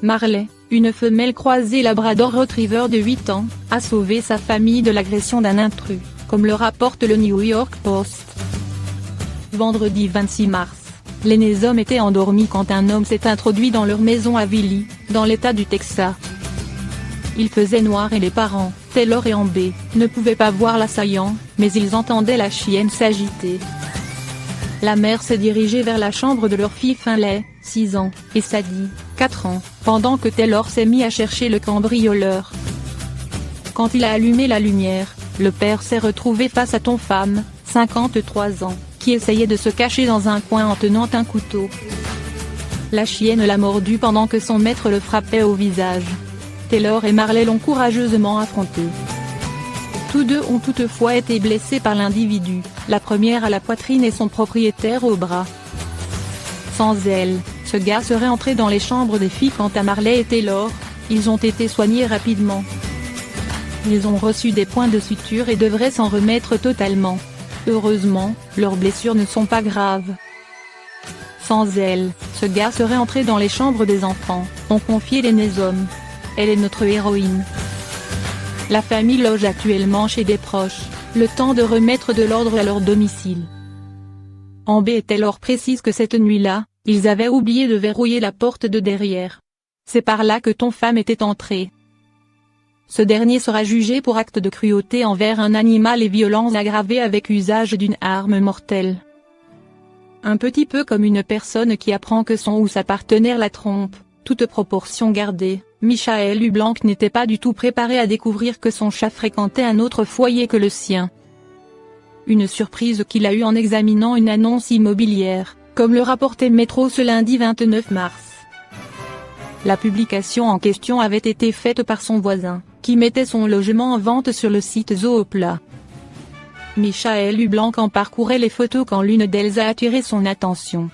Marley, une femelle croisée Labrador Retriever de 8 ans, a sauvé sa famille de l'agression d'un intrus, comme le rapporte le New York Post. Vendredi 26 mars, l'aîné hommes étaient endormis quand un homme s'est introduit dans leur maison à Willie, dans l'état du Texas. Il faisait noir et les parents, Taylor et Amber, ne pouvaient pas voir l'assaillant, mais ils entendaient la chienne s'agiter. La mère s'est dirigée vers la chambre de leur fille Finlay, 6 ans, et Sadie, 4 ans, pendant que Taylor s'est mis à chercher le cambrioleur. Quand il a allumé la lumière, le père s'est retrouvé face à Tom Pham, 53 ans, qui essayait de se cacher dans un coin en tenant un couteau. La chienne l'a mordu pendant que son maître le frappait au visage. Taylor et Marley l'ont courageusement affronté. Tous deux ont toutefois été blessés par l'individu, la première à la poitrine et son propriétaire au bras. Sans elle, ce gars serait entré dans les chambres des filles. Quant à Marley et Taylor, ils ont été soignés rapidement. Ils ont reçu des points de suture et devraient s'en remettre totalement. Heureusement, leurs blessures ne sont pas graves. Sans elle, ce gars serait entré dans les chambres des enfants, ont confié l'aîné homme. Elle est notre héroïne. La famille loge actuellement chez des proches, le temps de remettre de l'ordre à leur domicile. Amber et Taylor précisent que cette nuit-là, ils avaient oublié de verrouiller la porte de derrière. C'est par là que Tom Pham était entré. Ce dernier sera jugé pour acte de cruauté envers un animal et violence aggravée avec usage d'une arme mortelle. Un petit peu comme une personne qui apprend que son ou sa partenaire la trompe, toute proportion gardée. Michael LeBlanc n'était pas du tout préparé à découvrir que son chat fréquentait un autre foyer que le sien. Une surprise qu'il a eue en examinant une annonce immobilière, comme le rapportait Metro ce lundi 29 mars. La publication en question avait été faite par son voisin, qui mettait son logement en vente sur le site Zoopla. Michael LeBlanc en parcourait les photos quand l'une d'elles a attiré son attention.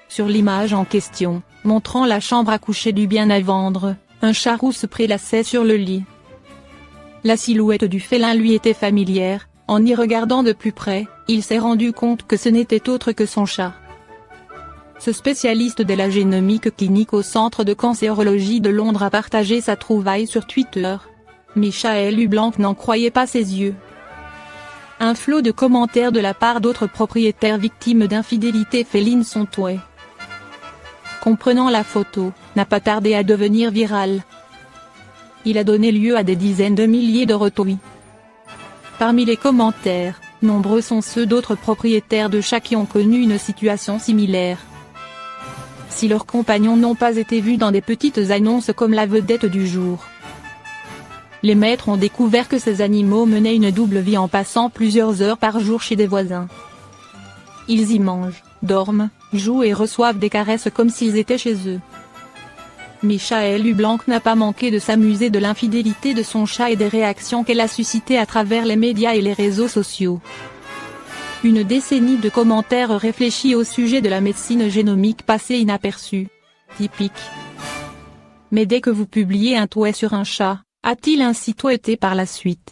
Sur l'image en question, montrant la chambre à coucher du bien à vendre, un chat roux se prélassait sur le lit. La silhouette du félin lui était familière, en y regardant de plus près, il s'est rendu compte que ce n'était autre que son chat. Ce spécialiste de la génomique clinique au Centre de cancérologie de Londres a partagé sa trouvaille sur Twitter. Michael LeBlanc n'en croyait pas ses yeux. Un flot de commentaires de la part d'autres propriétaires victimes d'infidélité féline sont tués. Comprenant la photo, n'a pas tardé à devenir viral. Il a donné lieu à des dizaines de milliers de retweets. Parmi les commentaires, nombreux sont ceux d'autres propriétaires de chats qui ont connu une situation similaire. Si leurs compagnons n'ont pas été vus dans des petites annonces comme la vedette du jour. Les maîtres ont découvert que ces animaux menaient une double vie en passant plusieurs heures par jour chez des voisins. Ils y mangent, dorment, jouent et reçoivent des caresses comme s'ils étaient chez eux. Michael LeBlanc n'a pas manqué de s'amuser de l'infidélité de son chat et des réactions qu'elle a suscitées à travers les médias et les réseaux sociaux. Une décennie de commentaires réfléchis au sujet de la médecine génomique passée inaperçue. Typique. Mais dès que vous publiez un tweet sur un chat, a-t-il ainsi tweeté par la suite?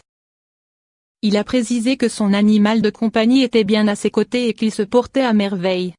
Il a précisé que son animal de compagnie était bien à ses côtés et qu'il se portait à merveille.